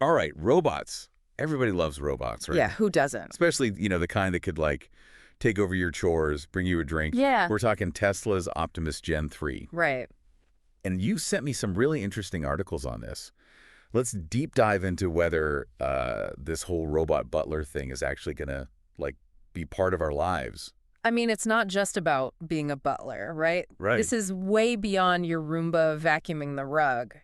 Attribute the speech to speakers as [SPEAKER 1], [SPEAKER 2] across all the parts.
[SPEAKER 1] All right, robots. Everybody loves robots, right?
[SPEAKER 2] Yeah, who doesn't?
[SPEAKER 1] Especially, the kind that could, like, take over your chores, bring you a drink.
[SPEAKER 2] Yeah.
[SPEAKER 1] We're talking Tesla's Optimus Gen 3.
[SPEAKER 2] Right.
[SPEAKER 1] And you sent me some really interesting articles on this. Let's deep dive into whether this whole robot butler thing is actually going to, like, be part of our lives.
[SPEAKER 2] I mean, it's not just about being a butler, right?
[SPEAKER 1] Right.
[SPEAKER 2] This is way beyond your Roomba vacuuming the rug,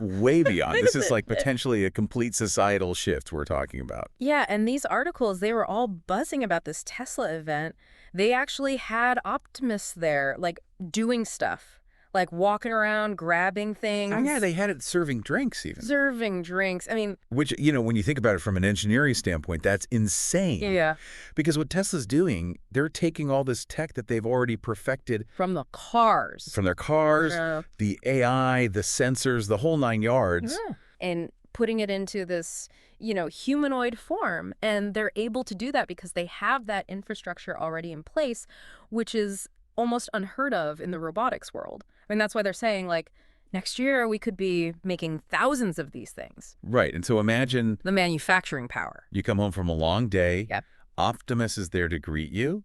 [SPEAKER 1] Way beyond. This is, like, potentially a complete societal shift we're talking about.
[SPEAKER 2] Yeah, and these articles, they were all buzzing about this Tesla event. They actually had Optimus there, like, doing stuff. Like, walking around, grabbing things.
[SPEAKER 1] Oh, yeah, they had it serving drinks even.
[SPEAKER 2] Serving drinks. I mean...
[SPEAKER 1] Which, when you think about it from an engineering standpoint, that's insane.
[SPEAKER 2] Yeah.
[SPEAKER 1] Because what Tesla's doing, they're taking all this tech that they've already perfected.
[SPEAKER 2] From the cars.
[SPEAKER 1] From their cars,
[SPEAKER 2] Yeah.
[SPEAKER 1] the AI, the sensors, the whole 9 yards.
[SPEAKER 2] Yeah. And putting it into this, humanoid form. And they're able to do that because they have that infrastructure already in place, which is almost unheard of in the robotics world. I mean, that's why they're saying, like, next year we could be making thousands of these things.
[SPEAKER 1] Right. And so imagine
[SPEAKER 2] the manufacturing power.
[SPEAKER 1] You come home from a long day.
[SPEAKER 2] Yep.
[SPEAKER 1] Optimus is there to greet you.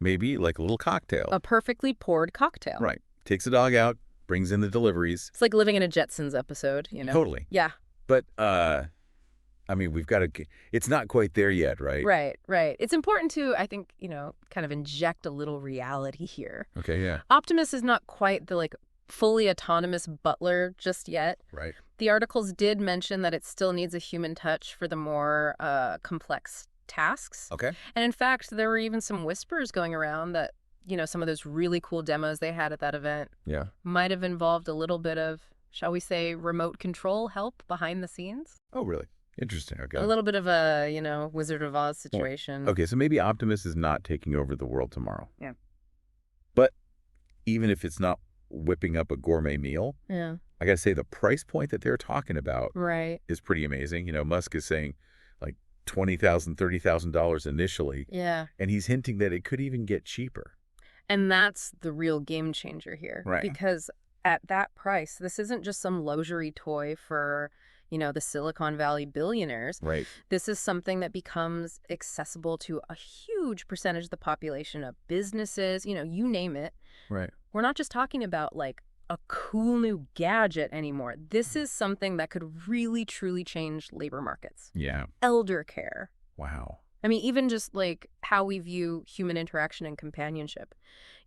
[SPEAKER 1] Maybe like a little cocktail.
[SPEAKER 2] A perfectly poured cocktail.
[SPEAKER 1] Right. Takes the dog out, brings in the deliveries.
[SPEAKER 2] It's like living in a Jetsons episode,
[SPEAKER 1] Totally.
[SPEAKER 2] Yeah.
[SPEAKER 1] But, I mean, we've got to, it's not quite there yet, right?
[SPEAKER 2] Right. It's important to, I think, kind of inject a little reality here.
[SPEAKER 1] Okay, yeah.
[SPEAKER 2] Optimus is not quite the, like, fully autonomous butler just yet.
[SPEAKER 1] Right.
[SPEAKER 2] The articles did mention that it still needs a human touch for the more complex tasks.
[SPEAKER 1] Okay.
[SPEAKER 2] And in fact, there were even some whispers going around that, some of those really cool demos they had at that event might have involved a little bit of, shall we say, remote control help behind the scenes.
[SPEAKER 1] Oh, really? Interesting. Okay.
[SPEAKER 2] A little bit of a, Wizard of Oz situation.
[SPEAKER 1] Okay, so maybe Optimus is not taking over the world tomorrow.
[SPEAKER 2] Yeah.
[SPEAKER 1] But even if it's not whipping up a gourmet meal,
[SPEAKER 2] Yeah.
[SPEAKER 1] I got to say the price point that they're talking about
[SPEAKER 2] Right.
[SPEAKER 1] is pretty amazing. Musk is saying like $20,000, $30,000 initially.
[SPEAKER 2] Yeah.
[SPEAKER 1] And he's hinting that it could even get cheaper.
[SPEAKER 2] And that's the real game changer here.
[SPEAKER 1] Right.
[SPEAKER 2] Because at that price, this isn't just some luxury toy for, the Silicon Valley billionaires.
[SPEAKER 1] Right.
[SPEAKER 2] This is something that becomes accessible to a huge percentage of the population, of businesses, you name it.
[SPEAKER 1] Right.
[SPEAKER 2] We're not just talking about, like, a cool new gadget anymore. This is something that could really, truly change labor markets.
[SPEAKER 1] Yeah.
[SPEAKER 2] Elder care.
[SPEAKER 1] Wow.
[SPEAKER 2] I mean, even just, like, how we view human interaction and companionship.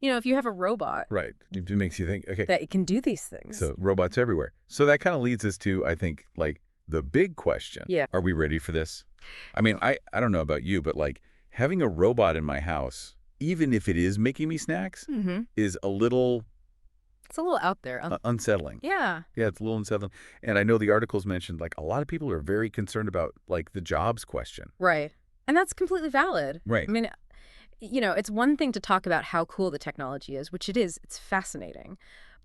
[SPEAKER 2] If you have a robot...
[SPEAKER 1] Right. It makes you think, okay.
[SPEAKER 2] That it can do these things.
[SPEAKER 1] So robots everywhere. So that kind of leads us to, I think, like, the big question.
[SPEAKER 2] Yeah.
[SPEAKER 1] Are we ready for this? I mean, I don't know about you, but, like, having a robot in my house, even if it is making me snacks, is a little...
[SPEAKER 2] It's a little out there.
[SPEAKER 1] Unsettling.
[SPEAKER 2] Yeah.
[SPEAKER 1] Yeah, it's a little unsettling. And I know the articles mentioned, like, a lot of people are very concerned about, like, the jobs question.
[SPEAKER 2] Right. And that's completely valid.
[SPEAKER 1] Right.
[SPEAKER 2] I mean, it's one thing to talk about how cool the technology is, which it is. It's fascinating.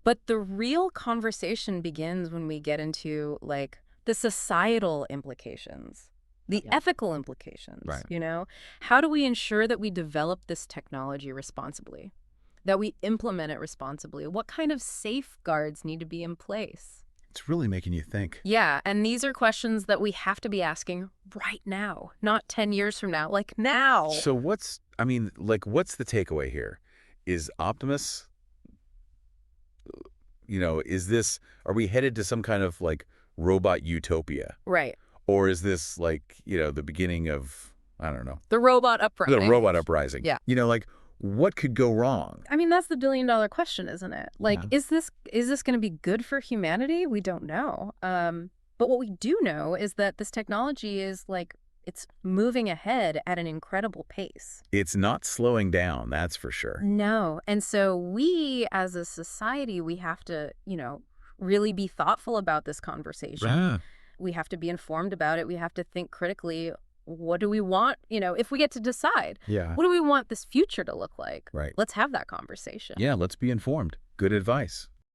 [SPEAKER 2] But the real conversation begins when we get into, like, the societal implications, the ethical implications.
[SPEAKER 1] Right.
[SPEAKER 2] How do we ensure that we develop this technology responsibly, that we implement it responsibly? What kind of safeguards need to be in place?
[SPEAKER 1] It's really making you think.
[SPEAKER 2] Yeah, and these are questions that we have to be asking right now, not 10 years from now, like now.
[SPEAKER 1] So what's the takeaway here? Is Optimus, are we headed to some kind of, like, robot utopia?
[SPEAKER 2] Right.
[SPEAKER 1] Or is this, like, the beginning of, I don't know.
[SPEAKER 2] The robot uprising.
[SPEAKER 1] The robot uprising.
[SPEAKER 2] Yeah.
[SPEAKER 1] Like, what could go wrong?
[SPEAKER 2] I mean, that's the billion-dollar question, isn't it? Like,
[SPEAKER 1] Yeah.
[SPEAKER 2] is this going to be good for humanity? We don't know. But what we do know is that this technology is, like, it's moving ahead at an incredible pace.
[SPEAKER 1] It's not slowing down, that's for sure.
[SPEAKER 2] No. And so we, as a society, we have to, really be thoughtful about this conversation.
[SPEAKER 1] Yeah.
[SPEAKER 2] We have to be informed about it. We have to think critically. What do we want, if we get to decide?
[SPEAKER 1] Yeah.
[SPEAKER 2] What do we want this future to look like?
[SPEAKER 1] Right.
[SPEAKER 2] Let's have that conversation.
[SPEAKER 1] Yeah, let's be informed. Good advice.